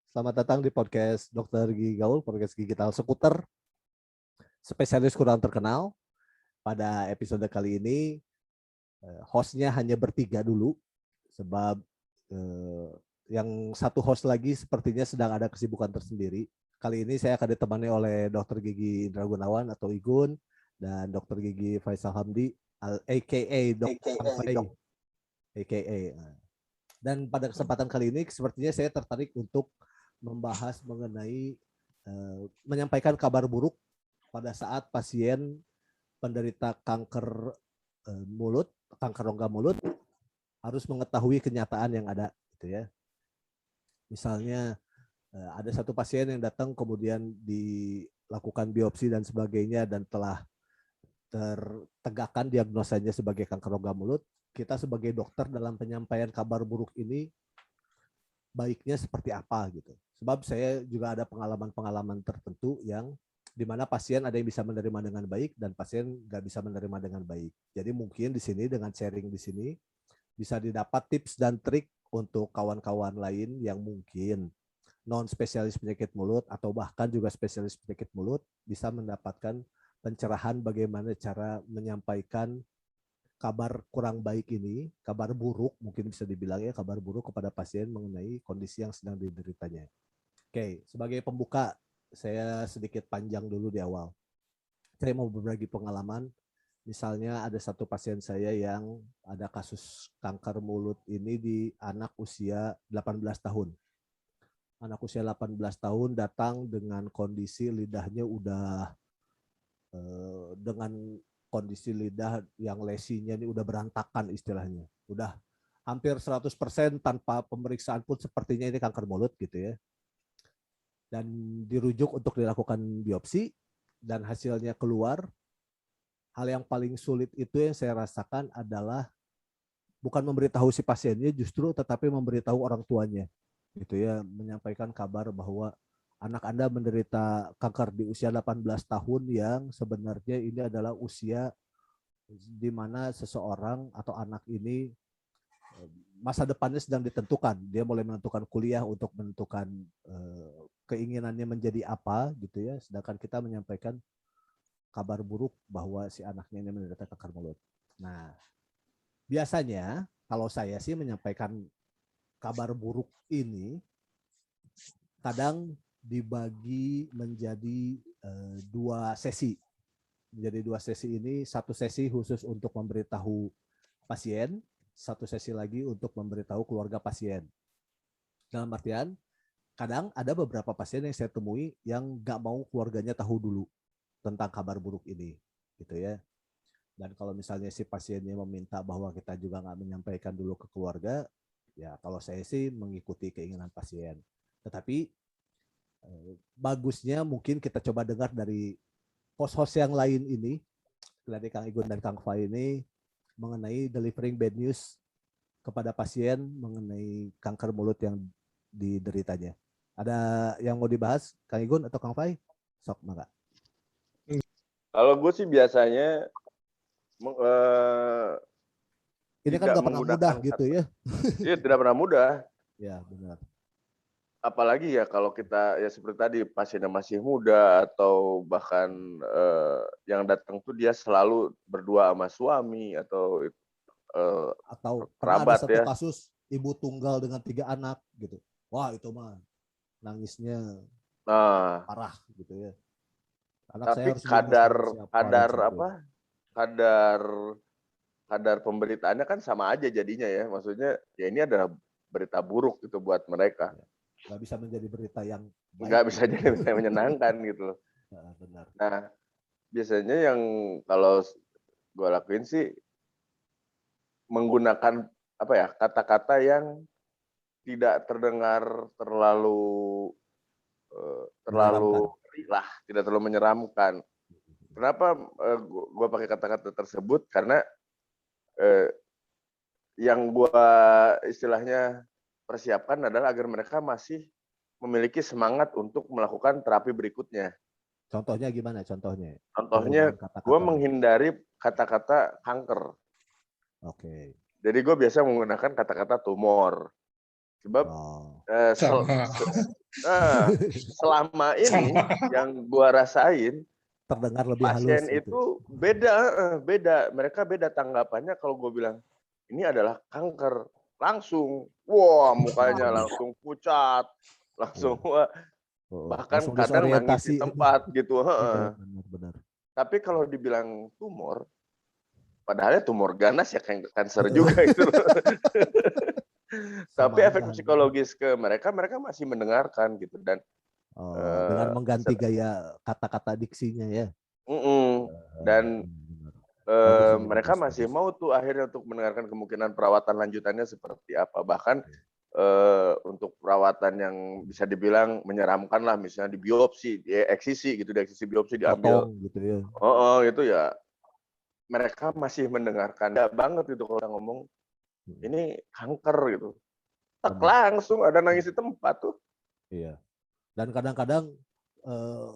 Selamat datang di podcast Dokter Gigi Gaul, podcast Gigital Seputar, spesialis kurang terkenal. Pada episode kali ini, hostnya hanya bertiga dulu, sebab yang satu host lagi sepertinya sedang ada kesibukan tersendiri. Kali ini saya akan ditemani oleh Dokter Gigi Indra Gunawan atau Igun, dan Dokter Gigi Faisal Hamdi, a.k.a. Dr. Fai, a.k.a. Dan pada kesempatan kali ini, sepertinya saya tertarik untuk membahas mengenai menyampaikan kabar buruk pada saat pasien penderita kanker mulut, kanker rongga mulut harus mengetahui kenyataan yang ada, gitu ya. Misalnya ada satu pasien yang datang kemudian dilakukan biopsi dan sebagainya dan telah tertegakkan diagnosanya sebagai kanker rongga mulut. Kita sebagai dokter dalam penyampaian kabar buruk ini baiknya seperti apa gitu. Sebab saya juga ada pengalaman-pengalaman tertentu yang di mana pasien ada yang bisa menerima dengan baik dan pasien nggak bisa menerima dengan baik. Jadi mungkin di sini dengan sharing di sini bisa didapat tips dan trik untuk kawan-kawan lain yang mungkin non spesialis penyakit mulut atau bahkan juga spesialis penyakit mulut bisa mendapatkan pencerahan bagaimana cara menyampaikan kabar kurang baik ini, kabar buruk mungkin bisa dibilang ya, kabar buruk kepada pasien mengenai kondisi yang sedang dideritanya. Oke, sebagai pembuka saya sedikit panjang dulu di awal. Saya mau berbagi pengalaman. Misalnya ada satu pasien saya yang ada kasus kanker mulut ini di anak usia 18 tahun. Anak usia 18 tahun datang dengan kondisi lidahnya udah dengan kondisi lidah yang lesinya ini udah berantakan istilahnya. Udah hampir 100% tanpa pemeriksaan pun sepertinya ini kanker mulut gitu ya. Dan dirujuk untuk dilakukan biopsi dan hasilnya keluar. Hal yang paling sulit itu yang saya rasakan adalah bukan memberitahu si pasiennya justru tetapi memberitahu orang tuanya. Gitu ya, menyampaikan kabar bahwa anak Anda menderita kanker di usia 18 tahun yang sebenarnya ini adalah usia di mana seseorang atau anak ini masa depannya sedang ditentukan. Dia mulai menentukan kuliah untuk menentukan keinginannya menjadi apa gitu ya. Sedangkan kita menyampaikan kabar buruk bahwa si anaknya ini menderita kanker mulut. Nah, biasanya kalau saya sih menyampaikan kabar buruk ini kadang dibagi menjadi dua sesi. Menjadi dua sesi ini, satu sesi khusus untuk memberitahu pasien, satu sesi lagi untuk memberitahu keluarga pasien. Dalam artian, kadang ada beberapa pasien yang saya temui yang nggak mau keluarganya tahu dulu tentang kabar buruk ini, gitu ya. Dan kalau misalnya si pasiennya meminta bahwa kita juga nggak menyampaikan dulu ke keluarga, ya kalau saya sih mengikuti keinginan pasien. Tetapi bagusnya mungkin kita coba dengar dari host-host yang lain ini, dari Kang Igun dan Kang Fai ini, mengenai delivering bad news kepada pasien mengenai kanker mulut yang dideritanya. Ada yang mau dibahas, Kang Igun atau Kang Fai? Sok, maka. Kalau gue sih biasanya Ini kan tidak nggak pernah mudah menggunakan gitu ya. Iya, tidak pernah mudah. Ya, benar. Apalagi ya kalau kita ya seperti tadi pasiennya masih muda atau bahkan yang datang tuh dia selalu berdua sama suami atau Atau pernah ada kerabat satu ya. kasus ibu tunggal dengan 3 anak gitu. Wah, itu mah nangisnya Nah, parah gitu ya. Anak saya tapi harus nunggu kadar sama siapa dan kadar sebagainya. apa? Kadar kadar pemberitaannya kan sama aja jadinya ya. Maksudnya ya ini adalah berita buruk gitu buat mereka. Ya. Nggak bisa menjadi berita yang baik. Nggak bisa Gitu. jadi berita yang menyenangkan gitu loh. Nah, benar. Nah, biasanya yang kalau gue lakuin sih menggunakan apa ya kata-kata yang tidak terdengar terlalu ngeri lah, tidak terlalu menyeramkan. Kenapa gue pakai kata-kata tersebut? Karena yang gue istilahnya persiapkan adalah agar mereka masih memiliki semangat untuk melakukan terapi berikutnya. Contohnya gimana? Contohnya Contohnya, penggunaan gue kata-katanya. menghindari kata-kata kanker. Oke. Jadi gue biasa menggunakan kata-kata tumor. Sebab Oh. selama ini Sama. yang gua rasain Terdengar lebih halus pasien gitu. itu beda. Mereka beda tanggapannya kalau gue bilang ini adalah kanker, langsung wah mukanya langsung pucat, langsung wah, bahkan Langsung kadang nangis di disorientasi. tempat gitu. Benar. Tapi kalau dibilang tumor, padahal tumor ganas ya kayak kanker juga itu. Tapi Sama efek aja. psikologis ke mereka masih mendengarkan gitu. Dan dengan mengganti gaya kata-kata diksinya ya. dan Bagus, mereka bagus, masih bagus. mau tuh akhirnya untuk mendengarkan kemungkinan perawatan lanjutannya seperti apa. Bahkan untuk perawatan yang bisa dibilang menyeramkan lah, misalnya di biopsi, di eksisi gitu, di eksisi biopsi diambil. Potong gitu ya. Itu ya mereka masih mendengarkan. Ya banget itu kalau orang ngomong ini kanker gitu. Tak langsung ada nangis di tempat tuh. Iya. Dan kadang-kadang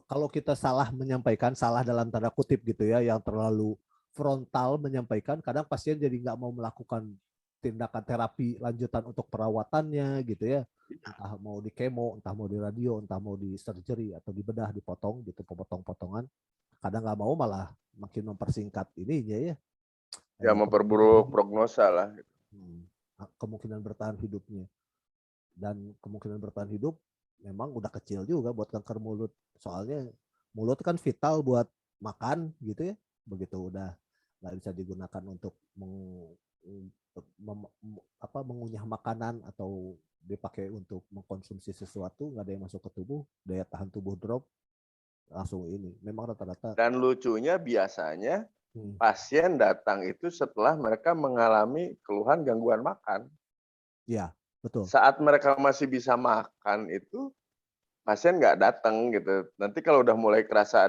kalau kita salah menyampaikan, salah dalam tanda kutip gitu ya, yang terlalu frontal menyampaikan, kadang pasien jadi nggak mau melakukan tindakan terapi lanjutan untuk perawatannya gitu ya. Entah mau di kemo, entah mau di radio, entah mau di surgery atau di bedah, dipotong gitu, potong-potongan. Kadang nggak mau malah makin mempersingkat ininya ya. Ya memperburuk prognosa lah. Kemungkinan bertahan hidupnya. Dan kemungkinan bertahan hidup memang udah kecil juga buat kanker mulut. Soalnya mulut kan vital buat makan gitu ya. Begitu udah nggak bisa digunakan untuk mengunyah makanan atau dipakai untuk mengkonsumsi sesuatu, nggak ada yang masuk ke tubuh, daya tahan tubuh drop, langsung ini. Memang rata-rata. Dan lucunya biasanya pasien datang itu setelah mereka mengalami keluhan gangguan makan. Ya, betul. Saat mereka masih bisa makan itu pasien nggak datang gitu. Nanti kalau udah mulai kerasa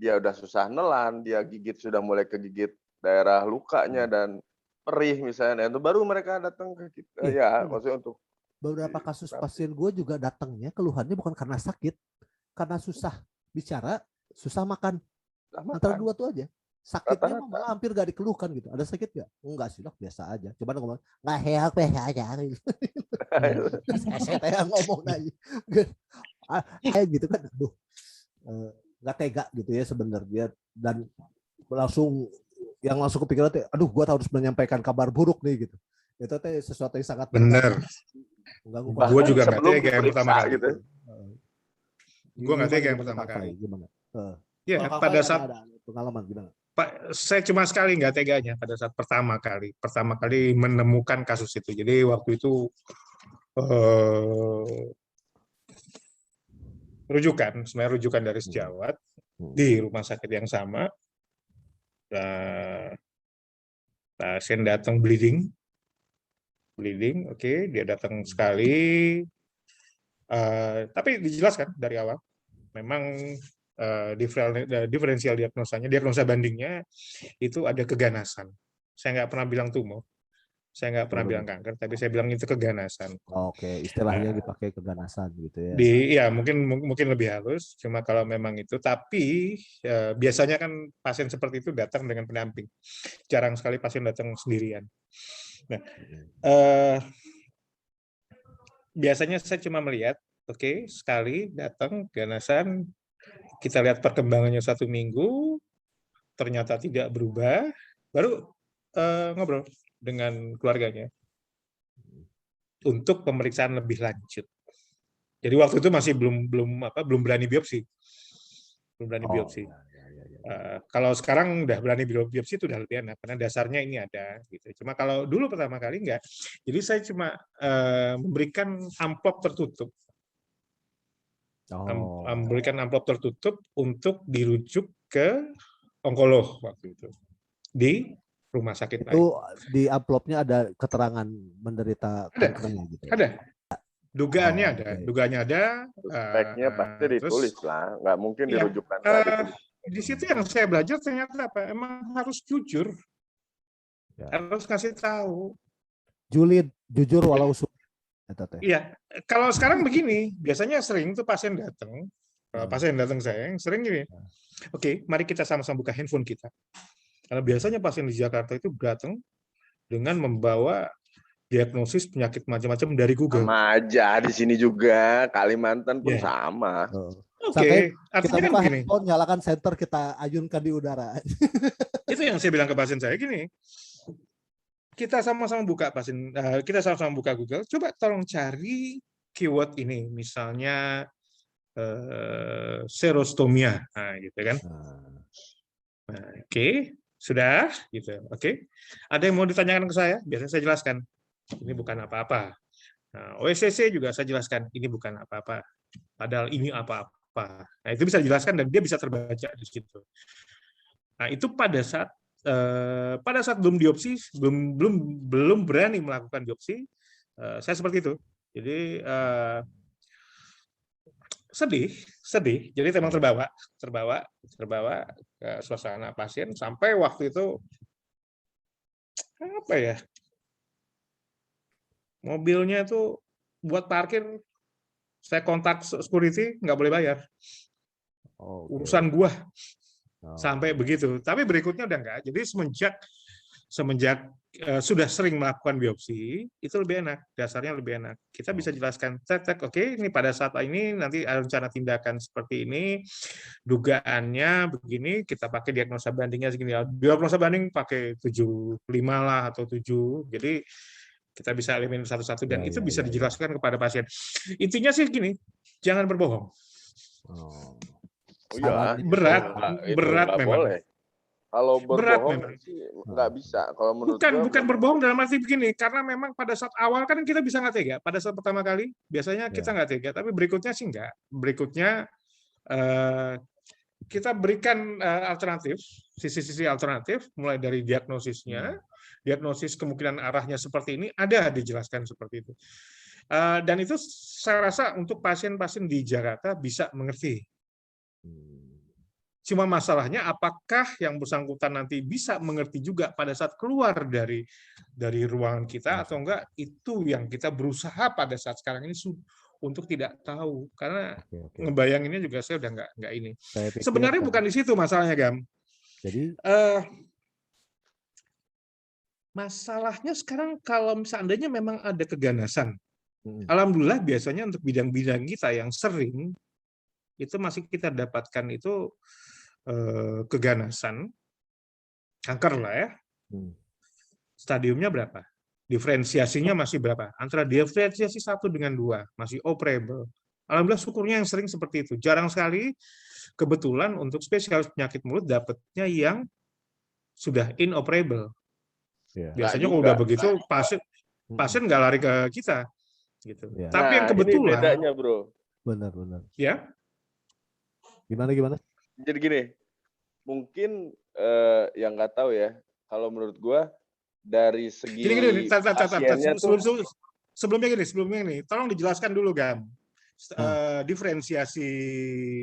dia udah susah nelan, dia gigit sudah mulai kegigit daerah lukanya dan perih misalnya, itu baru mereka datang ke kita. Ya, maksudnya untuk beberapa kasus pasien gue juga datangnya keluhannya bukan karena sakit, karena susah bicara, susah makan. Antara dua tuh aja. Sakitnya malah hampir gak dikeluhkan gitu. Ada sakit gak? Enggak sih dok, biasa aja. Coba ngomong, nggak heak aja. Saya ngomong aja. Gitu kan, aduh, nggak tega gitu ya sebenarnya. Dan langsung kepikiran, aduh, gue harus menyampaikan kabar buruk nih gitu. Itu sesuatu yang sangat benar. Gue juga nggak tega yang pertama kali. Gitu. Gue nggak tega yang pertama kali. Gimana? Ya, pada saat pengalaman gimana? Pak, saya cuma sekali nggak teganya pada saat pertama kali menemukan kasus itu. Jadi waktu itu rujukan dari sejawat di rumah sakit yang sama. Pasien datang bleeding, oke, dia datang sekali, tapi dijelaskan dari awal, memang diferensial diagnosa bandingnya itu ada keganasan. Saya nggak pernah bilang tumor, saya nggak pernah bilang kanker, tapi saya bilang itu keganasan. Oke, istilahnya dipakai keganasan gitu ya. Ya mungkin lebih halus, cuma kalau memang itu, tapi biasanya kan pasien seperti itu datang dengan pendamping. Jarang sekali pasien datang sendirian. Nah, biasanya saya cuma melihat, oke, sekali datang ganasan, kita lihat perkembangannya 1 minggu, ternyata tidak berubah, baru ngobrol dengan keluarganya untuk pemeriksaan lebih lanjut. Jadi waktu itu masih belum berani biopsi, kalau sekarang udah berani biopsi itu udah lebih enak karena dasarnya ini ada gitu. Cuma kalau dulu pertama kali enggak. Jadi saya cuma memberikan amplop tertutup. Memberikan amplop tertutup untuk dirujuk ke onkolog waktu itu di rumah sakit itu lain. Di amplopnya ada keterangan menderita kankernya gitu. Ada. Dugaannya ada. Speknya pasti ditulis lah, nggak mungkin dirujukkan. Di situ yang saya belajar ternyata apa? Emang harus jujur, harus kasih tahu. Julid, jujur walau sulit. Iya, kalau sekarang begini, biasanya sering tuh pasien datang saya sering gini, oke, mari kita sama-sama buka handphone kita. Karena biasanya pasien di Jakarta itu datang dengan membawa diagnosis penyakit macam-macam dari Google. Sama aja di sini juga, Kalimantan pun Ya. sama. Oke, Kita artinya kan buka begini. handphone, nyalakan center, kita ayunkan di udara. Itu yang saya bilang ke pasien saya gini. Kita sama-sama buka kita sama-sama buka Google. Coba tolong cari keyword ini, misalnya serostomia, nah, gitu kan. Nah, oke, sudah, gitu. Oke, ada yang mau ditanyakan ke saya? Biasanya saya jelaskan. Ini bukan apa-apa. Nah, OSCC juga saya jelaskan. Ini bukan apa-apa. Padahal ini apa-apa. Nah, itu bisa dijelaskan dan dia bisa terbaca di situ. Nah, itu pada saat belum diopsi, belum berani melakukan biopsi, saya seperti itu. Jadi sedih. Jadi memang terbawa ke suasana pasien sampai waktu itu apa ya? Mobilnya itu buat parkir, saya kontak security, nggak boleh bayar. Urusan gua. Sampai begitu. Tapi berikutnya udah enggak. Jadi semenjak sudah sering melakukan biopsi, itu lebih enak. Dasarnya lebih enak. Kita bisa jelaskan, oke, ini pada saat ini nanti ada rencana tindakan seperti ini, dugaannya begini, kita pakai diagnosa bandingnya segini. Diagnosa banding pakai 75 lah atau 7. Jadi kita bisa elimin satu-satu dan itu bisa dijelaskan kepada pasien. Intinya sih gini, jangan berbohong. Oh iya, berat memang. Boleh. Kalau berbohong sih nggak bisa. Kalau menurut bukan berbohong dalam arti begini, karena memang pada saat awal kan kita bisa nggak tega. Pada saat pertama kali biasanya kita nggak tega, tapi berikutnya sih nggak. Berikutnya kita berikan alternatif, sisi-sisi alternatif, mulai dari diagnosisnya, diagnosis kemungkinan arahnya seperti ini, ada dijelaskan seperti itu. Dan itu saya rasa untuk pasien-pasien di Jakarta bisa mengerti. Cuma masalahnya apakah yang bersangkutan nanti bisa mengerti juga pada saat keluar dari ruangan kita atau enggak, itu yang kita berusaha pada saat sekarang ini untuk tidak tahu, karena ngebayanginnya juga saya udah nggak ini. Sebenarnya bukan di situ masalahnya, Gam. Jadi masalahnya sekarang kalau seandainya memang ada keganasan, alhamdulillah biasanya untuk bidang-bidang kita yang sering itu masih kita dapatkan itu keganasan kanker lah ya. Stadiumnya berapa? Diferensiasinya masih berapa? Antara diferensiasi 1 dengan 2 masih operable. Alhamdulillah syukurnya yang sering seperti itu. Jarang sekali kebetulan untuk spesialis penyakit mulut dapatnya yang sudah inoperable. Biasanya kalau udah begitu pasien nggak lari ke kita gitu. Tapi yang kebetulan ini bedanya, Bro. Benar. Ya. Gimana? Jadi gini, mungkin yang nggak tahu ya, kalau menurut gua dari segi pasiennya tuh sebelumnya gini, tolong dijelaskan dulu, Gam. Diferensiasi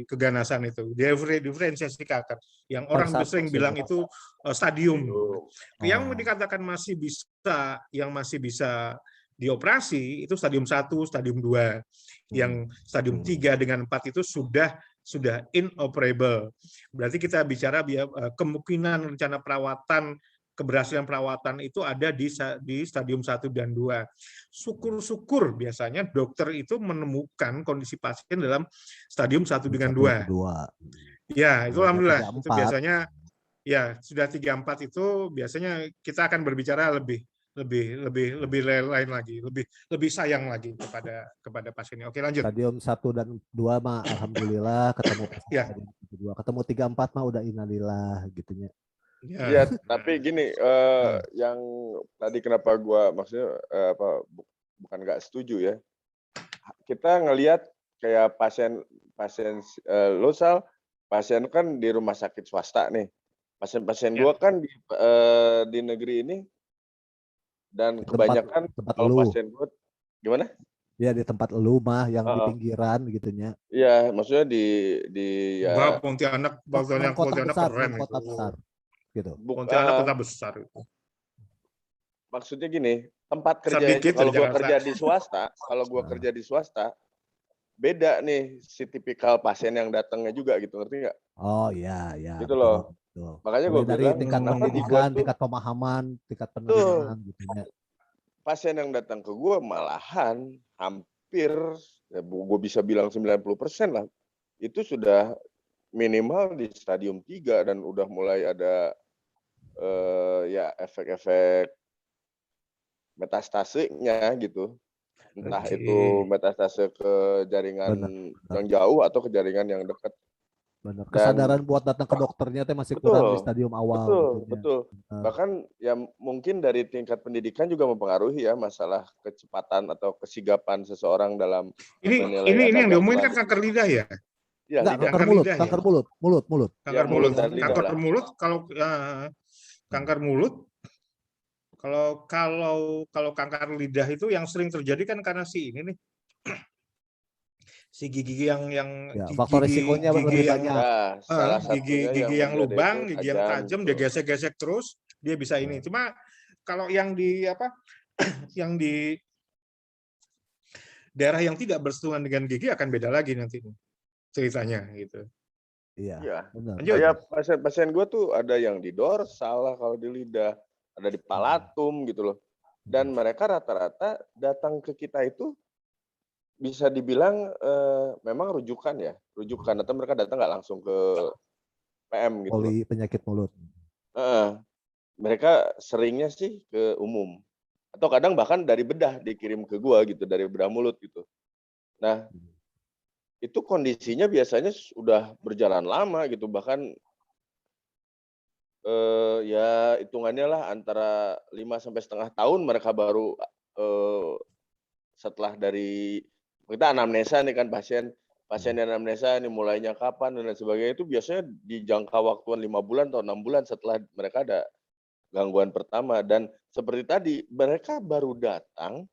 keganasan itu, diferensiasi kanker. Yang orang sering bilang itu stadium. Yang dikatakan masih bisa dioperasi itu stadium 1, stadium 2. Yang stadium 3 dengan 4 itu sudah inoperable. Berarti kita bicara kemungkinan rencana perawatan, keberhasilan perawatan itu ada di stadium 1 dan 2. Syukur-syukur biasanya dokter itu menemukan kondisi pasien dalam stadium 1 dengan 2. Ya, itu alhamdulillah. Itu biasanya ya sudah 3-4 itu biasanya kita akan berbicara lebih lain lagi, lebih sayang lagi kepada pasiennya. Oke, lanjut. Stadium 1 dan 2 mah alhamdulillah ketemu stadium 2. Ketemu 3-4 mah udah innalillah gitunya. Ya, tapi gini, yang tadi kenapa gua maksudnya bukan nggak setuju ya. Kita ngelihat kayak pasien losal, pasien kan di rumah sakit swasta nih. Pasien-pasien gua kan di negeri ini. Dan kebanyakan kalau pasien gue gimana? Ya di tempat elu mah yang di pinggiran gitunya. Iya, maksudnya di ya. Pontianak kota keren kota besar gitu. Pontianak kota besar itu. Maksudnya gini, tempat kerja itu kalau gua kerja di swasta, beda nih si tipikal pasien yang datangnya juga gitu, ngerti nggak? Oh iya. Gitu loh. Makanya gue dari bilang tingkat pendidikan, tingkat pemahaman, tingkat penerimaan gitu ya. pasien yang datang ke gue malahan hampir, ya gue bisa bilang 90% lah, itu sudah minimal di stadium 3 dan udah mulai ada ya efek-efek metastasenya gitu. Entah Oke. itu metastase ke jaringan Benar. yang jauh atau ke jaringan yang dekat. Benar. Dan Kesadaran buat datang ke dokternya teh masih kurang di betul, stadium awal betul, gitu ya. betul. Benar. Bahkan ya mungkin dari tingkat pendidikan juga mempengaruhi ya masalah kecepatan atau kesigapan seseorang dalam menilai Ini akan yang diomongin kan melakukan. kanker lidah ya? Ya, Enggak, lidah. kanker Kanker mulut, lidah ya? kanker mulut, mulut. Ya, Kanker mulut mulut. dan lidah Kanker lah. mulut kanker mulut kalau kanker lidah itu yang sering terjadi kan karena si ini nih. Si gigi yang Ya, faktor risikonya lebih yang banyak. Ya, salah satunya yang gigi yang menjadi itu lubang, gigi yang tajam, dia betul. gesek-gesek terus, dia bisa ini. Cuma kalau yang di yang di daerah yang tidak bersentuhan dengan gigi akan beda lagi nanti ceritanya gitu. Iya, Iya. benar. Lanjut. Kayak pasien-pasien gue tuh ada yang di dorsal kalau di lidah, ada di palatum gitu loh. Dan mereka rata-rata datang ke kita itu bisa dibilang memang rujukan ya, rujukan atau mereka datang nggak langsung ke PM gitu loh. Poli penyakit mulut. Mereka seringnya sih ke umum atau kadang bahkan dari bedah dikirim ke gua gitu, dari bedah mulut gitu. Nah, itu kondisinya biasanya sudah berjalan lama gitu, bahkan ya hitungannya lah antara 5 sampai setengah tahun mereka baru setelah dari kita anamnesa nih kan pasien yang anamnesa ini mulainya kapan dan lain sebagainya, itu biasanya di jangka waktuan 5 bulan atau 6 bulan setelah mereka ada gangguan pertama. Dan seperti tadi, mereka baru datang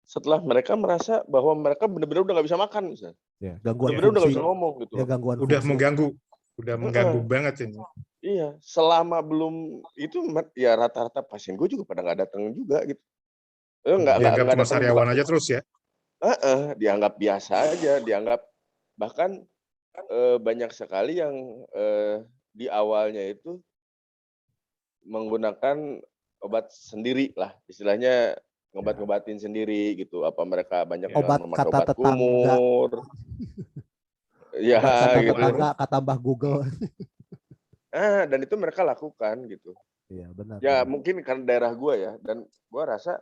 setelah mereka merasa bahwa mereka benar-benar udah nggak bisa makan misalnya. Ya, gangguan Benar-benar udah nggak fungsi. bisa ngomong gitu. Ya, gangguan Udah fungsi. mengganggu banget ini. Iya, selama belum itu ya rata-rata pasien gue juga pada nggak datang juga gitu. Dianggap cuma datang sariawan aja terus ya. dianggap biasa aja, dianggap bahkan banyak sekali yang di awalnya itu menggunakan obat sendiri lah, istilahnya ngobatin sendiri gitu. Apa mereka banyak yang Obat memakai kata obat tetangga. kumur. Ya, Obat kata gitu. tetangga, kata Mbah Google. Dan itu mereka lakukan gitu. Iya, benar. Ya benar. mungkin karena daerah gua ya, dan gua rasa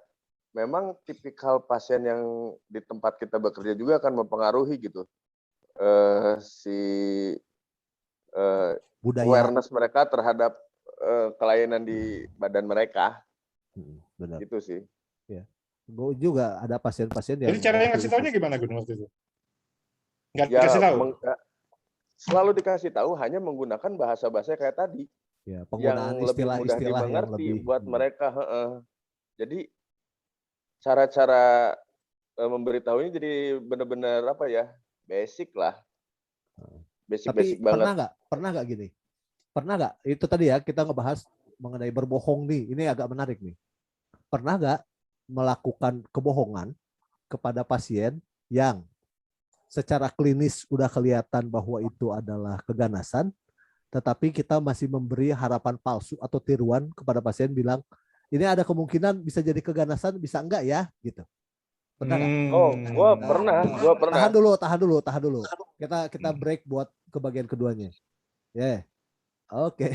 memang tipikal pasien yang di tempat kita bekerja juga akan mempengaruhi gitu. Si Budaya. awareness mereka terhadap kelainan di badan mereka. Benar. Gitu sih. Ya. Gue juga ada pasien-pasien yang Jadi caranya ngasih taunya gimana Gun waktu itu? Nggak Ya, dikasih tahu? selalu dikasih tahu, hanya menggunakan bahasa-bahasa kayak tadi. Ya, penggunaan Yang lebih mudah istilah-istilah yang dimengerti lebih buat mereka. Jadi cara-cara memberitahunya jadi benar-benar apa ya, basic lah. Tapi Basic banget. pernah nggak gini? Pernah nggak? Itu tadi ya kita ngebahas mengenai berbohong nih. Ini agak menarik nih. Pernah nggak melakukan kebohongan kepada pasien yang secara klinis udah kelihatan bahwa itu adalah keganasan, tetapi kita masih memberi harapan palsu atau tiruan kepada pasien bilang ini ada kemungkinan bisa jadi keganasan, bisa enggak ya, gitu. Pernah nggak? Oh, gua pernah. Tahan dulu. Kita break buat ke bagian keduanya. Ya, oke.